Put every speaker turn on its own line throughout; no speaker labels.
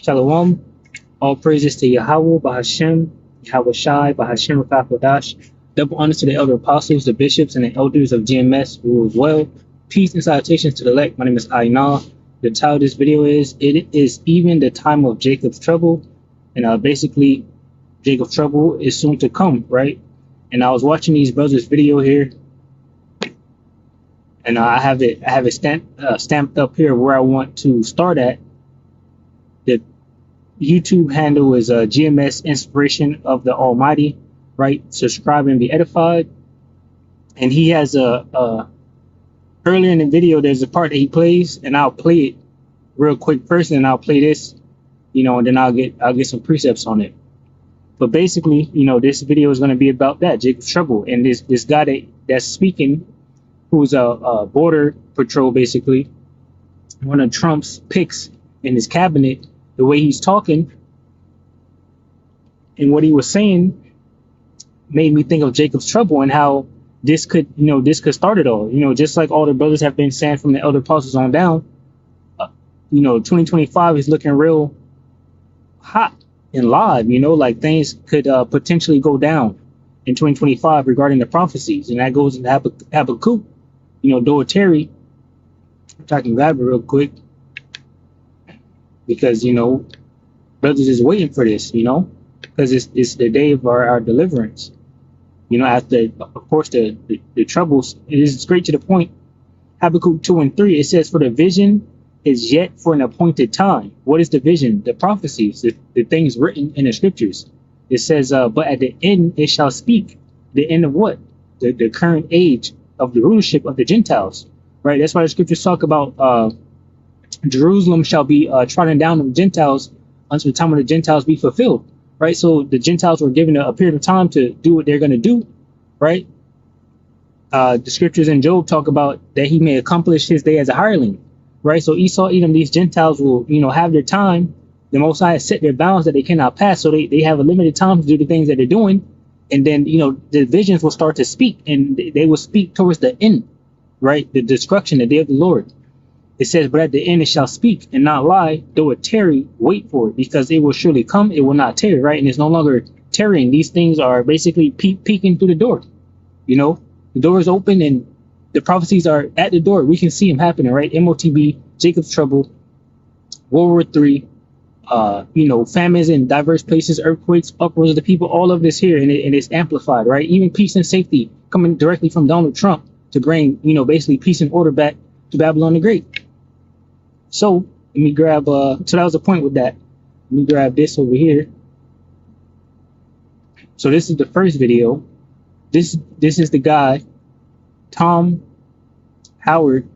Shalom. All praises to Yahweh, Bahashem, Yahweh Shai, Bahashem Rakakwadash. Double honors to the elder apostles, the bishops, and the elders of GMS who as well. Peace and salutations to the elect. My name is Aina. The title of this video is It is Even the Time of Jacob's Trouble. And basically, Jacob's trouble is soon to come, right? And I was watching these brothers' video here, and I have it stamped up here where I want to start at. The YouTube handle is GMS Inspiration of the Almighty, right? Subscribe and be edified. And he has earlier in the video, there's a part that he plays, and I'll play it real quick first, and I'll play this, and then I'll get some precepts on it. But basically, this video is going to be about that, Jacob's trouble, and this guy that's speaking, who's a border patrol, basically, one of Trump's picks in his cabinet. The way he's talking and what he was saying made me think of Jacob's trouble and how this could start it all. Just like all the brothers have been saying from the elder apostles on down. 2025 is looking real hot and live. Like things could potentially go down in 2025 regarding the prophecies, and that goes into Habakkuk. Terry, if I can grab it real quick, because brothers is waiting for this, because it's the day of our deliverance. After, of course, the troubles. It is straight to the point. Habakkuk 2:3, it says, "For the vision is yet for an appointed time." What is the vision? The prophecies, the things written in the scriptures. It says, "But at the end it shall speak." The end of what? The current age of the rulership of the Gentiles, right? That's why the scriptures talk about Jerusalem shall be trodden down of the Gentiles until the time of the Gentiles be fulfilled, right? So the Gentiles were given a period of time to do what they're going to do, right? The scriptures in Job talk about that he may accomplish his day as a hireling, right? So Esau, Edom, these Gentiles will, have their time. The Most High has set their bounds that they cannot pass, so they have a limited time to do the things that they're doing, and then the visions will start to speak, and they will speak towards the end, right? The destruction, the day of the Lord. It says, "But at the end it shall speak and not lie, though it tarry, wait for it, because it will surely come, it will not tarry," right? And it's no longer tarrying. These things are basically peeking through the door. The door is open and the prophecies are at the door. We can see them happening, right? MOTB, Jacob's trouble, World War III, famines in diverse places, earthquakes, uproars of the people, all of this here, and it's amplified, right? Even peace and safety coming directly from Donald Trump to bring, basically peace and order back to Babylon the Great. So let me grab so that was the point with that. Let me grab this over here. So this is the first video. This is the guy, Tom Holman.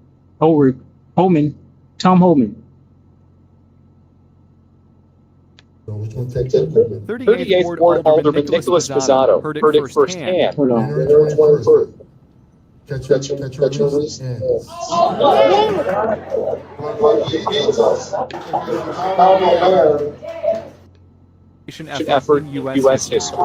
38 Ward Alderman Nicholas Pizzato heard it firsthand.
Hold on.
Catch your release. Effort U.S. history.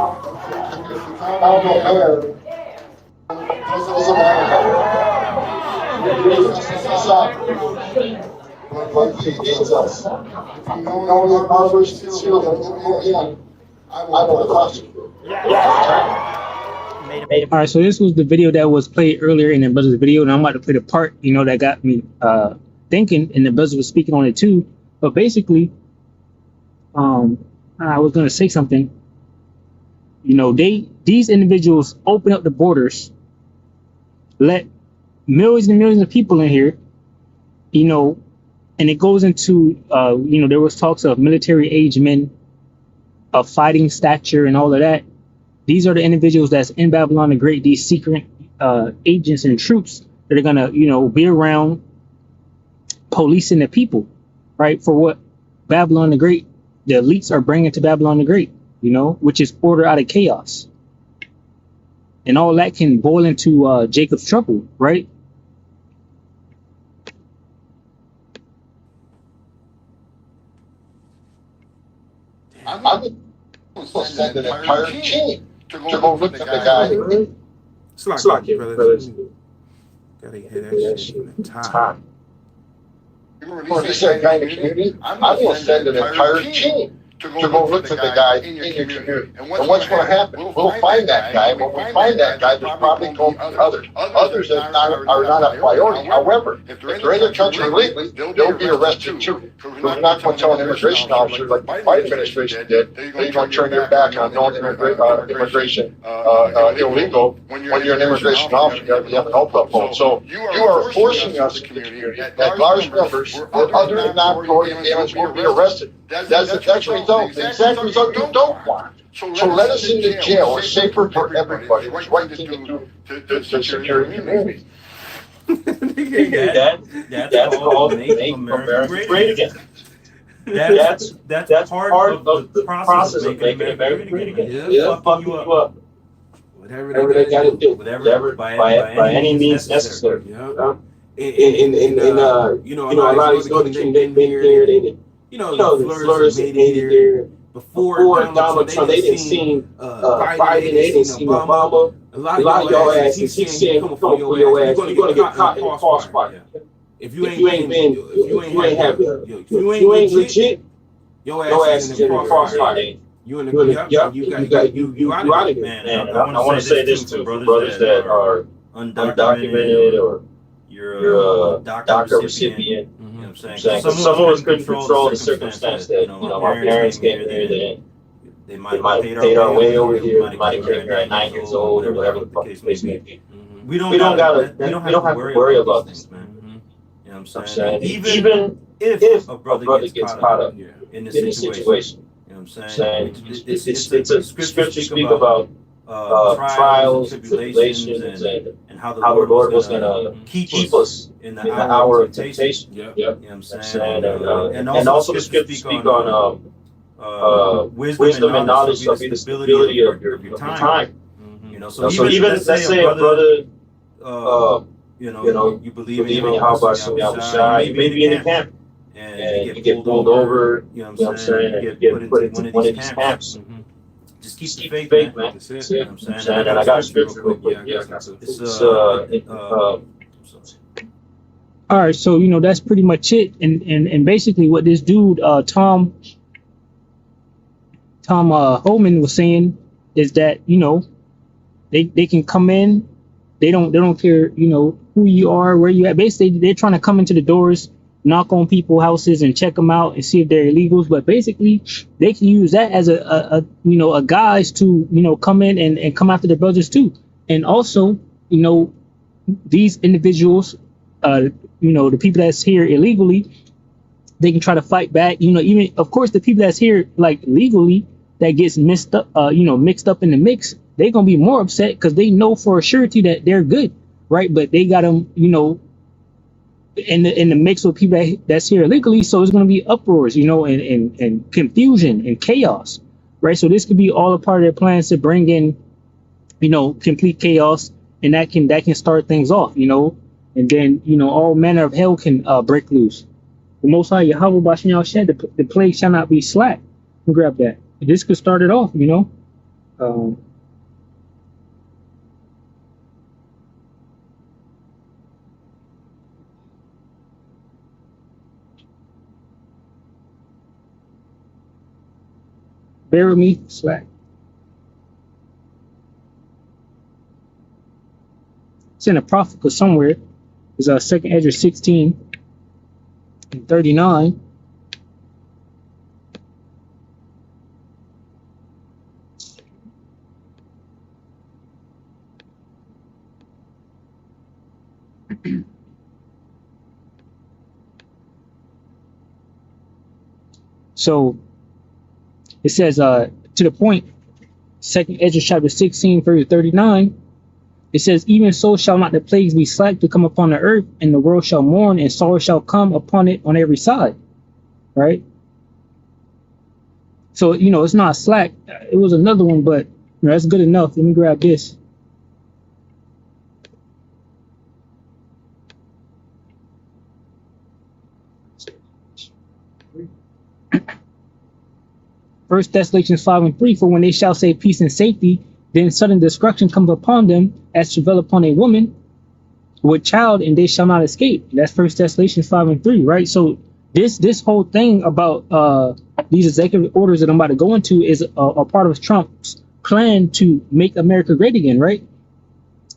All right, so this was the video that was played earlier in the brother's video, and I'm about to play the part, that got me thinking, and the brother was speaking on it too. But basically, I was gonna say something. These individuals open up the borders, let millions and millions of people in here, and it goes into there was talks of military age men of fighting stature and all of that. These are the individuals that's in Babylon the Great, these secret agents and troops that are gonna, be around policing the people, right? For what Babylon the Great, the elites are bringing to Babylon the Great, which is order out of chaos. And all that can boil into Jacob's trouble, right?
I would send an entire team to go look at the guy.
Slack you, brothers. Gotta hear that shit in the time.
Or release that guy in the community, I'm going to send an entire team to go look for the guy in your community. And what's going to happen? We'll find that guy. When we find that guy, there's probably going to be others that are not a priority. However, if they're in the country illegally, they'll be arrested too. So we're not going to tell an immigration officer like the Biden administration did, that you're going to turn your back on known immigration illegal. When you're an immigration officer, you have an OPA phone. So you are forcing us in the community at large numbers where other non-priority aliens will be arrested. That's the result. The exact result you don't want. So let us into jail. It's safer for everybody. It's the right thing to do to secure the community.
That's called Make America Great Again. That's part of the process of making America great again. Yeah, fucking you up. Whatever they got to do. Whatever by any means necessary. Yeah. A lot of these other teams, they've been here. They did. The Flores made it here before Donald Trump. They didn't see Biden. They didn't see Obama. A lot of y'all asses, he's saying, come for your ass. You're gonna get caught in a crossfire. If you ain't legit, your ass is in a crossfire. You out of here. Man, I want to say this to brothers that are undocumented or you're a DACA recipient. You know what I'm saying? Some of us couldn't control the circumstance that our parents came here. They might have paid our way over here. They might have came here at 9 years old or whatever the case may be. We don't have to worry about this, man. You know what I'm saying? Even if a brother gets caught up in this situation, you know what I'm saying? It's a scripture speak about trials, tribulations, and how the Lord was going to keep us in the hour of temptation. You know what I'm saying? And also the scripture speak on wisdom and knowledge shall be the stability of your time. So even let's say a brother, you believe in Yahweh Shai, you may be in the camp and you get pulled over, you know what I'm saying, and you get put into one of these camps. Just keep the faith, man. That's it. You know what I'm saying? And I got a scripture real quick.
All right, so that's pretty much it, and basically what this dude Tom Homan was saying is that they can come in, they don't care who you are, where you at. Basically they're trying to come into the doors, knock on people's houses and check them out and see if they're illegals, but basically they can use that as a guise to come in and come after their brothers too. And also these individuals, the people that's here illegally, they can try to fight back. Even of course the people that's here like legally that gets mixed up in the mix, they're gonna be more upset because they know for a surety that they're good, right? But they got them in the mix with people that's here illegally, so it's gonna be uproars, and confusion and chaos, right? So this could be all a part of their plans to bring in complete chaos, and that can start things off, and then all manner of hell can break loose. The Most High Yahweh Bashem Yahweh Shed, the plague shall not be slack. Grab that. This could start it off, bear with me, slack. It's in a prophet somewhere. It's 2nd Ezra 16 and 39. So it says to the point, 2nd Ezra chapter 16 verse 39, it says, even so shall not the plagues be slack to come upon the earth, and the world shall mourn, and sorrow shall come upon it on every side. Right? So it's not slack. It was another one, but that's good enough. Let me grab this. First Thessalonians 5:3, for when they shall say peace and safety, then sudden destruction comes upon them as travail upon a woman, with child, and they shall not escape. That's First Thessalonians 5:3, right? So this whole thing about these executive orders that I'm about to go into is a part of Trump's plan to make America great again, right?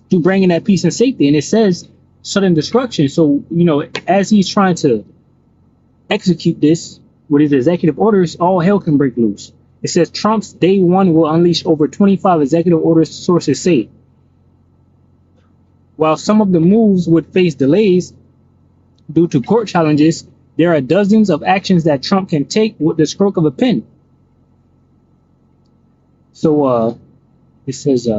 To bring in that peace and safety. And it says sudden destruction. So, as he's trying to execute this with his executive orders, all hell can break loose. It says Trump's day one will unleash over 25 executive orders, sources say. While some of the moves would face delays due to court challenges, there are dozens of actions that Trump can take with the stroke of a pen. So it says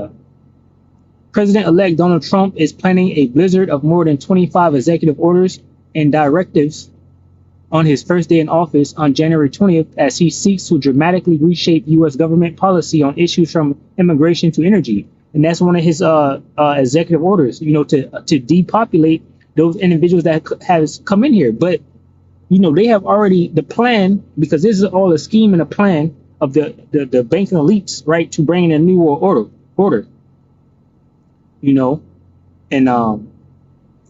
President-elect Donald Trump is planning a blizzard of more than 25 executive orders and directives on his first day in office on January 20th as he seeks to dramatically reshape U.S. government policy on issues from immigration to energy. And that's one of his executive orders, to depopulate those individuals that has come in here. But, they have already the plan, because this is all a scheme and a plan of the banking elites, right, to bring in a new world order. And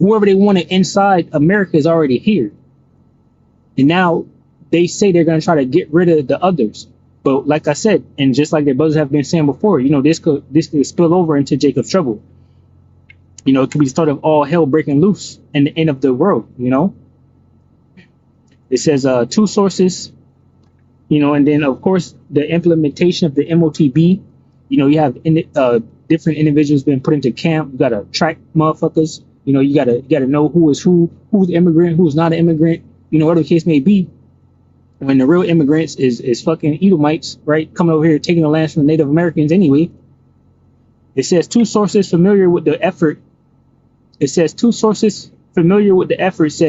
whoever they wanted inside America is already here. And now they say they're going to try to get rid of the others. But like I said, and just like their brothers have been saying before, this could spill over into Jacob's trouble. It could be the start of all hell breaking loose and the end of the world, It says two sources, and then, of course, the implementation of the MOTB. You have different individuals being put into camp. You got to track motherfuckers. You got to know who's immigrant, who's not an immigrant, whatever the case may be. When the real immigrants is fucking Edomites, right, coming over here taking the lands from the Native Americans anyway. It says two sources familiar with the effort. Said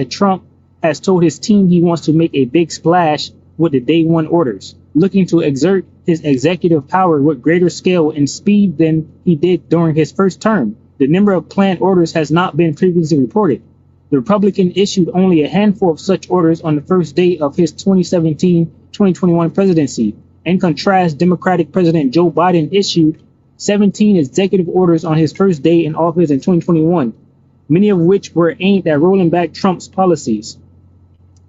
Trump has told his team he wants to make a big splash with the day one orders, looking to exert his executive power with greater scale and speed than he did during his first term. The number of planned orders has not been previously reported. The Republican issued only a handful of such orders on the first day of his 2017-2021 presidency. In contrast, Democratic President Joe Biden issued 17 executive orders on his first day in office in 2021, many of which were aimed at rolling back Trump's policies.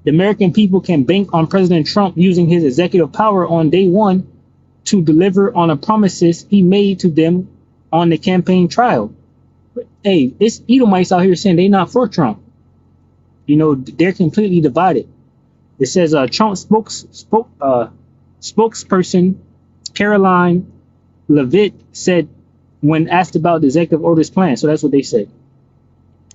The American people can bank on President Trump using his executive power on day one to deliver on the promises he made to them on the campaign trail. Hey, it's Edomites out here saying they're not for Trump. They're completely divided. It says Trump spokesperson Caroline Leavitt said when asked about the executive orders plan. So that's what they said.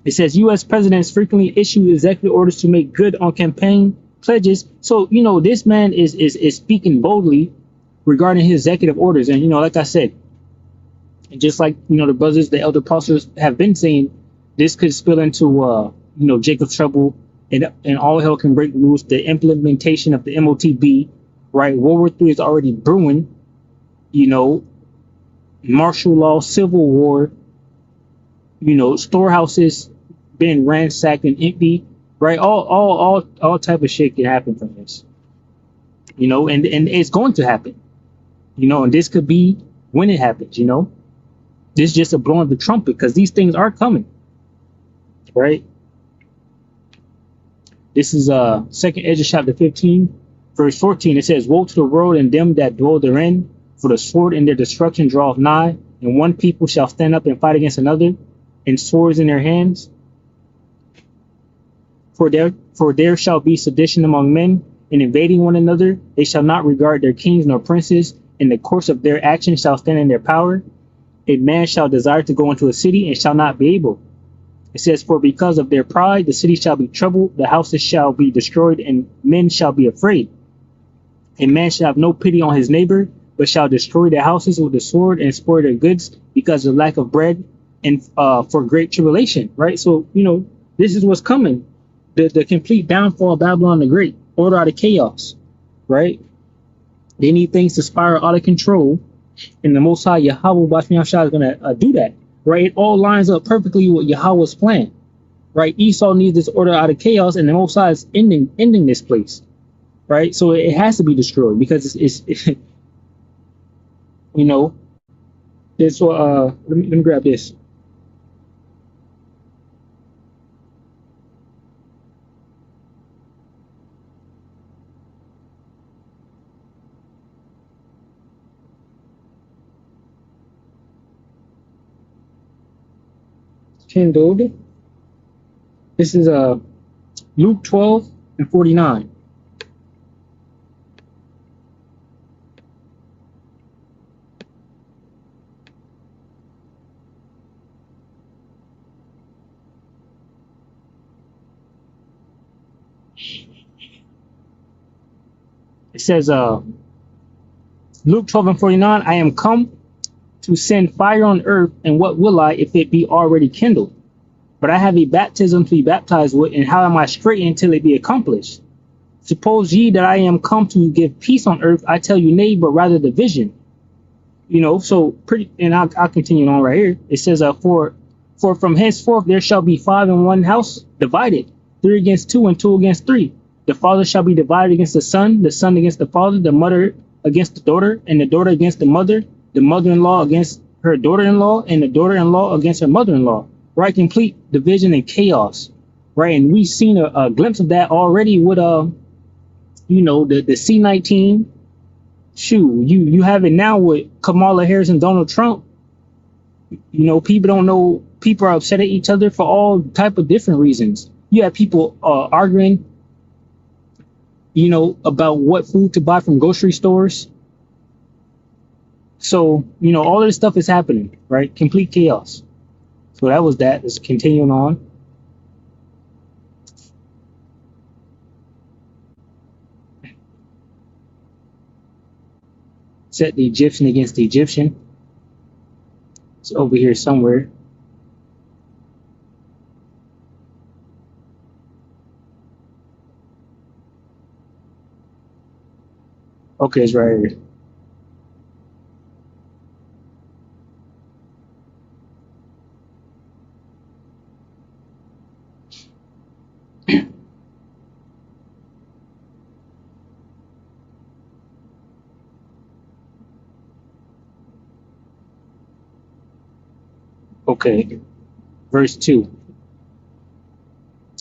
It says U.S. presidents frequently issue executive orders to make good on campaign pledges. So, this man is speaking boldly regarding his executive orders. And, like I said, just like, the brothers, the elder apostles have been saying, this could spill into, Jacob's trouble and all hell can break loose. The implementation of the MOTB, right? World War III is already brewing, martial law, civil war, storehouses being ransacked and empty, right? All type of shit can happen from this, and it's going to happen, and this could be when it happens, This is just a blowing of the trumpet because these things are coming, right? This is Second Ezra chapter 15, verse 14. It says, "Woe to the world and them that dwell therein, for the sword in their destruction draweth nigh, and one people shall stand up and fight against another, and swords in their hands. For there shall be sedition among men, and invading one another. They shall not regard their kings nor princes. In the course of their action shall stand in their power. A man shall desire to go into a city and shall not be able." It says, "For because of their pride, the city shall be troubled, the houses shall be destroyed, and men shall be afraid. A man shall have no pity on his neighbor, but shall destroy their houses with the sword and spoil their goods because of lack of bread and for great tribulation." Right? So, this is what's coming. The complete downfall of Babylon the Great, order out of chaos, right? They need things to spiral out of control, and the Most High Yahweh Bashmi Hashah is going to do that. Right? It all lines up perfectly with Yahweh's plan. Right? Esau needs this order out of chaos, and the Most High is ending this place. Right? So it has to be destroyed because it's let me grab this. kindled. This is Luke 12:49. It says, Luke 12:49, I am come to send fire on earth, and what will I if it be already kindled? But I have a baptism to be baptized with, and how am I straitened till it be accomplished? Suppose ye that I am come to give peace on earth, I tell you nay, but rather division. So pretty, and I'll continue on right here. It says, for from henceforth there shall be 5 in one house divided, 3 against 2 and 2 against 3. The father shall be divided against the son against the father, the mother against the daughter, and the daughter against the mother-in-law against her daughter-in-law, and the daughter-in-law against her mother-in-law. Right, complete division and chaos. Right, and we've seen a glimpse of that already with the C-19. Shoot, you have it now with Kamala Harris and Donald Trump. People don't know. People are upset at each other for all type of different reasons. You have people arguing, about what food to buy from grocery stores. So, all of this stuff is happening, right? Complete chaos. So that was that. It's continuing on. Set the Egyptian against the Egyptian. It's over here somewhere. Okay, it's right here. Okay, verse 2.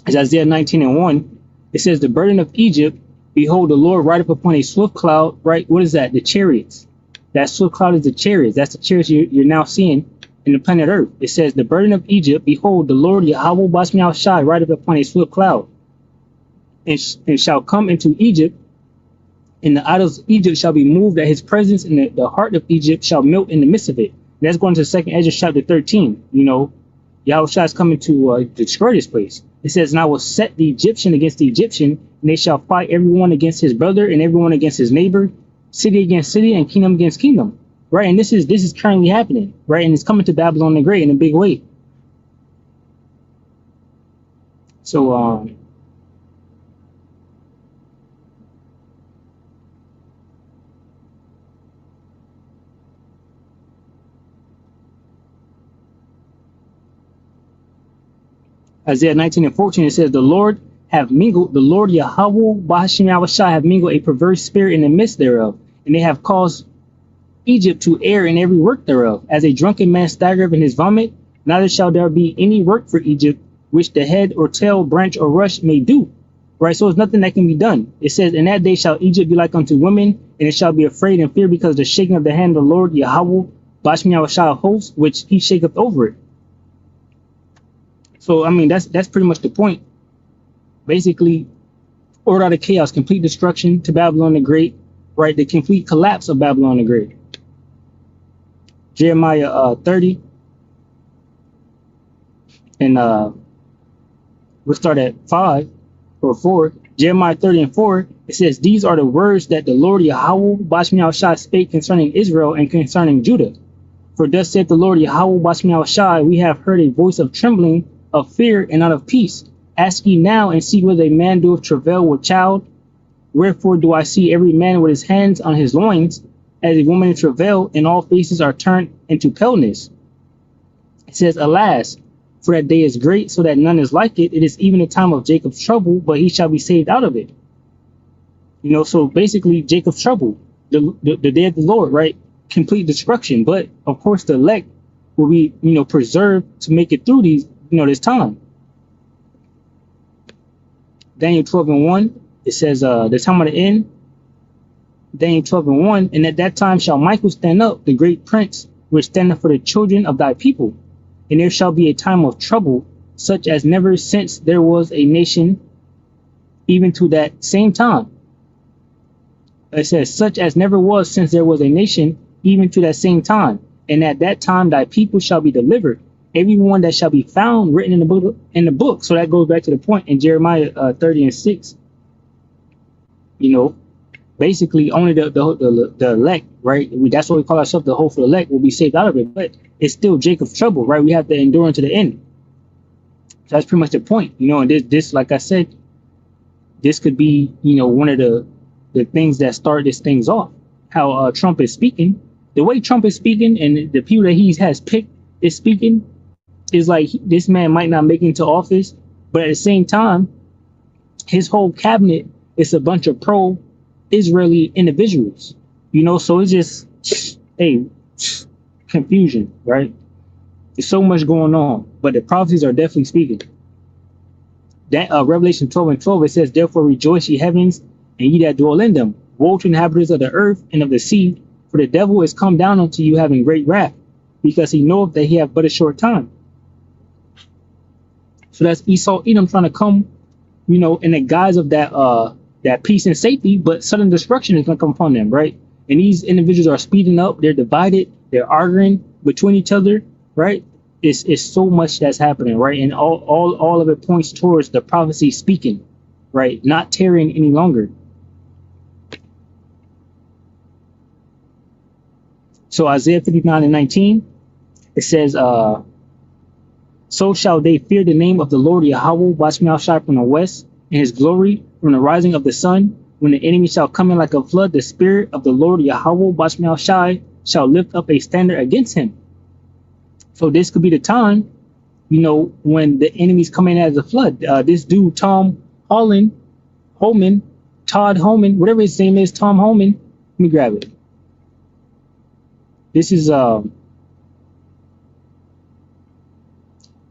It's Isaiah 19:1. It says, the burden of Egypt, behold, the Lord rideth upon a swift cloud, right? What is that? The chariots. That swift cloud is the chariots. That's the chariots you're now seeing in the planet Earth. It says, the burden of Egypt, behold, the Lord Yahweh Basmial Shai rideth upon a swift cloud, and shall come into Egypt, and the idols of Egypt shall be moved at his presence, and the heart of Egypt shall melt in the midst of it. That's going to 2nd Ezra chapter 13. Yahweh Shai is coming to destroy this place. It says, and I will set the Egyptian against the Egyptian, and they shall fight everyone against his brother and everyone against his neighbor, city against city, and kingdom against kingdom. Right, and this is currently happening, right? And it's coming to Babylon the Great in a big way. So Isaiah 19:14, it says, the Lord Yahweh Bahashim Yahushua have mingled a perverse spirit in the midst thereof, and they have caused Egypt to err in every work thereof, as a drunken man staggereth in his vomit. Neither shall there be any work for Egypt, which the head or tail, branch or rush may do. Right, so it's nothing that can be done. It says, in that day shall Egypt be like unto women, and it shall be afraid and fear because of the shaking of the hand of the Lord Yahweh Bahashim Yahushua of hosts, which he shaketh over it. So, I mean, that's pretty much the point. Basically, order out of chaos, complete destruction to Babylon the Great, right? The complete collapse of Babylon the Great. Jeremiah 30. And we'll start at 5 or 4. Jeremiah 30 and 4. It says, these are the words that the Lord Yahweh Bahashim Yahushua spake concerning Israel and concerning Judah. For thus saith the Lord Yahweh Bahashim Yahushua, we have heard a voice of trembling, of fear, and not of peace. Ask ye now and see whether a man doeth travail with child. Wherefore do I see every man with his hands on his loins, as a woman in travail, and all faces are turned into paleness. It says, alas, for that day is great, so that none is like it. It is even the time of Jacob's trouble, but he shall be saved out of it. So basically Jacob's trouble, the day of the Lord, right? Complete destruction. But of course the elect will be, preserved to make it through these, this time. Daniel 12:1, it says, the time of the end. Daniel 12:1, and at that time shall Michael stand up, the great prince, which standeth for the children of thy people. and there shall be a time of trouble, such as never since there was a nation, even to that same time. It says, such as never was since there was a nation, even to that same time. And at that time thy people shall be delivered, everyone that shall be found written in the book. So that goes back to the point in Jeremiah 30:6. You know, basically only the elect, right? That's what we call ourselves, the hopeful elect, will be saved out of it. But it's still Jacob's trouble, right? We have to endure unto the end. So that's pretty much the point, you know. And this, like I said, this could be, you know, one of the things that start this things off. How Trump is speaking, the way Trump is speaking, and the people that he has picked is speaking, is like this man might not make it into office, but at the same time, his whole cabinet is a bunch of pro-Israeli individuals, you know. So it's just confusion, right? There's so much going on, but the prophecies are definitely speaking. That Revelation 12:12, it says, therefore rejoice, ye heavens, and ye that dwell in them. Woe to inhabitants of the earth and of the sea, for the devil is come down unto you having great wrath, because he knoweth that he hath but a short time. So that's Esau Edom trying to come, you know, in the guise of that peace and safety, but sudden destruction is going to come upon them, right? And these individuals are speeding up, they're divided, they're arguing between each other, right? It's so much that's happening, right? And all of it points towards the prophecy speaking, right? Not tarrying any longer. So Isaiah 59:19, it says, so shall they fear the name of the Lord Yahweh, Bashmiel Shai from the west, and his glory from the rising of the sun. When the enemy shall come in like a flood, the spirit of the Lord Yahweh, Bashmiel Shai, shall lift up a standard against him. So this could be the time, you know, when the enemies come in as a flood. This dude, Todd Holman, whatever his name is, Tom Holman. Let me grab it. This is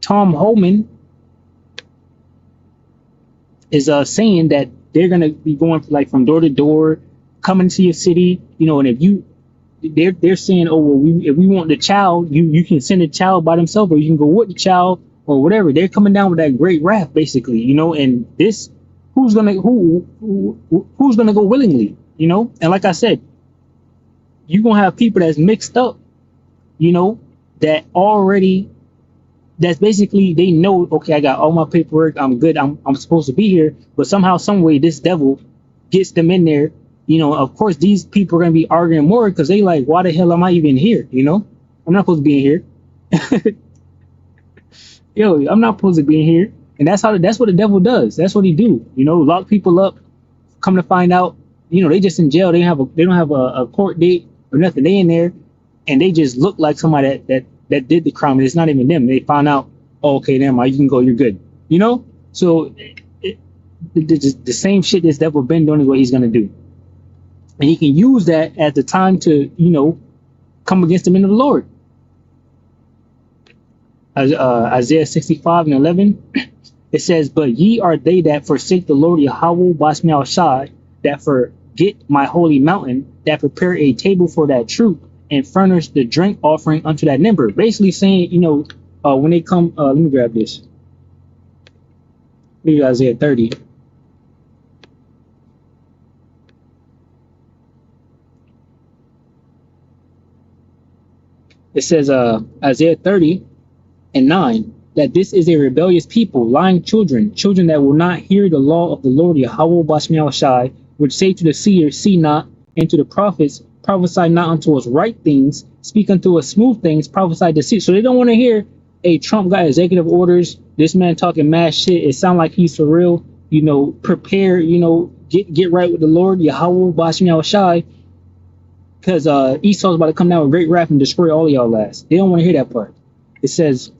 Tom Holman is saying that they're gonna be going like from door to door, coming to your city, you know, and if you they're saying, oh well, if we want the child, you can send a child by themselves, or you can go with the child, or whatever. They're coming down with that great wrath, basically, you know. And this, who's gonna go willingly, you know? And like I said, you're gonna have people that's mixed up, you know, that's basically, they know, okay, I got all my paperwork, I'm good, I'm supposed to be here, but somehow, some way, this devil gets them in there. You know, of course, these people are going to be arguing more because they like, why the hell am I even here? You know, I'm not supposed to be in here. Yo, I'm not supposed to be in here. And that's what the devil does. That's what he do. You know, lock people up, come to find out, you know, they just in jail. They don't have a court date or nothing. They in there and they just look like somebody that did the crime. And it's not even them. They found out, oh, okay, never mind, you can go, you're good. You know, so the same shit this devil been doing is what he's going to do. And he can use that as the time to, you know, come against the men of the Lord. Isaiah 65:11, it says, but ye are they that forsake the Lord Yahweh, Bashmiel Shai, that forget my holy mountain, that prepare a table for that troop, and furnish the drink offering unto that number. Basically saying, you know, when they come, let me grab this. Read Isaiah 30. It says, Isaiah 30:9, that this is a rebellious people, lying children that will not hear the law of the Lord Yahweh Bashmiel Shai, which say to the seer, see not, and to the prophets, prophesy not unto us right things, speak unto us smooth things, prophesy deceit. So they don't want to hear, hey, Trump got executive orders, this man talking mad shit, it sound like he's for real, you know, prepare, you know, get right with the Lord Yahweh Bashmiel Shai, because Esau's about to come down with great wrath and destroy all of y'all last. They don't want to hear that part. It says,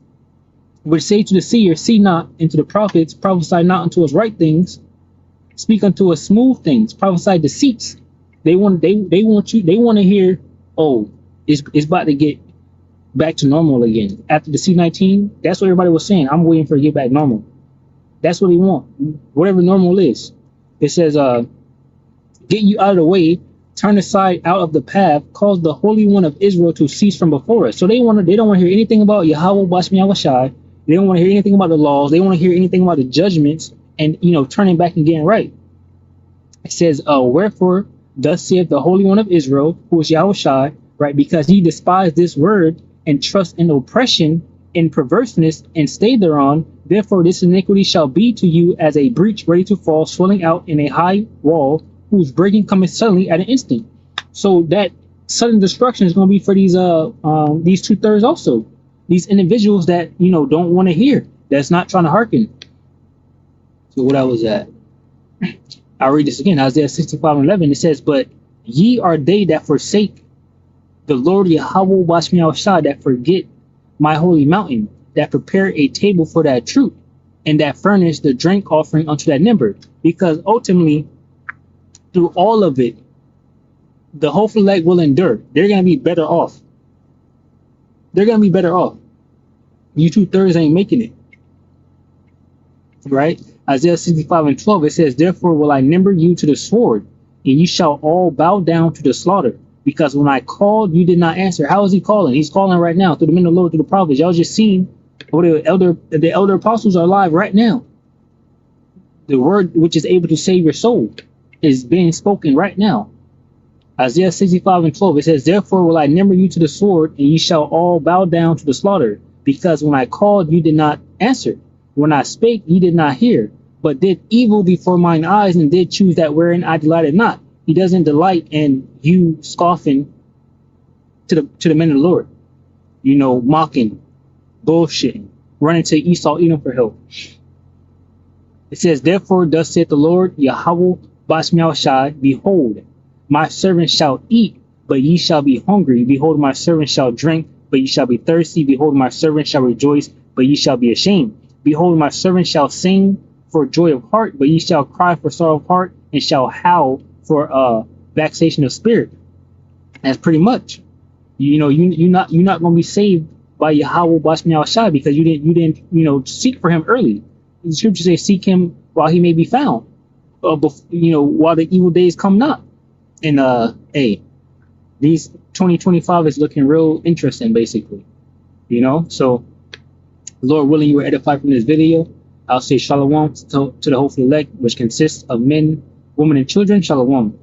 which say to the seer, see not, and to the prophets, prophesy not unto us right things, speak unto us smooth things, prophesy deceits. They want to hear, oh, it's about to get back to normal again. After the C-19, that's what everybody was saying. I'm waiting for it to get back normal. That's what they want, whatever normal is. It says, get you out of the way, turn aside out of the path, cause the Holy One of Israel to cease from before us. So they don't want to hear anything about Yahweh Bashmi Yahweh. They don't want to hear anything about the laws. They don't want to hear anything about the judgments and, turning back and getting right. It says, wherefore, thus saith the Holy One of Israel, who is Yahweh, right? Because ye despise this word and trust in oppression and perverseness and stay thereon. Therefore, this iniquity shall be to you as a breach ready to fall, swelling out in a high wall, whose breaking cometh suddenly at an instant. So that sudden destruction is going to be for these 2/3 also. These individuals that don't want to hear, that's not trying to hearken. So what I was at? I'll read this again. Isaiah 65:11. It says, "But ye are they that forsake the Lord Yahweh Bashmi Yahweh, that forget my holy mountain, that prepare a table for that truth, and that furnish the drink offering unto that number." Because ultimately, through all of it, the hopeful leg will endure. They're going to be better off. They're going to be better off. You 2/3 ain't making it. Right? Isaiah 65:12, it says, "Therefore will I number you to the sword, and you shall all bow down to the slaughter. Because when I called, you did not answer." How is he calling? He's calling right now through the men of the Lord, through the prophets. Y'all just seen the elder apostles are alive right now. The word which is able to save your soul is being spoken right now. Isaiah 65:12, it says, "Therefore will I number you to the sword, and ye shall all bow down to the slaughter. Because when I called, you did not answer. When I spake, ye did not hear, but did evil before mine eyes, and did choose that wherein I delighted not." He doesn't delight in you scoffing to the men of the Lord, mocking, bullshitting, running to Esau, Edom for help. It says, "Therefore, thus saith the Lord Yahweh Bashmi Yahweh, behold, my servant shall eat, but ye shall be hungry. Behold, my servant shall drink, but ye shall be thirsty. Behold, my servant shall rejoice, but ye shall be ashamed. Behold, my servant shall sing for joy of heart, but ye shall cry for sorrow of heart, and shall howl for vexation of spirit." That's pretty much, you're not going to be saved by Yahweh Bashmi Yahweh because you didn't seek for him early. The scriptures say, "Seek him while he may be found," while the evil days come not. And these 2025 is looking real interesting, basically. So Lord willing, you were edified from this video. I'll say shalom to the hopeful elect, which consists of men, women, and children. Shalom.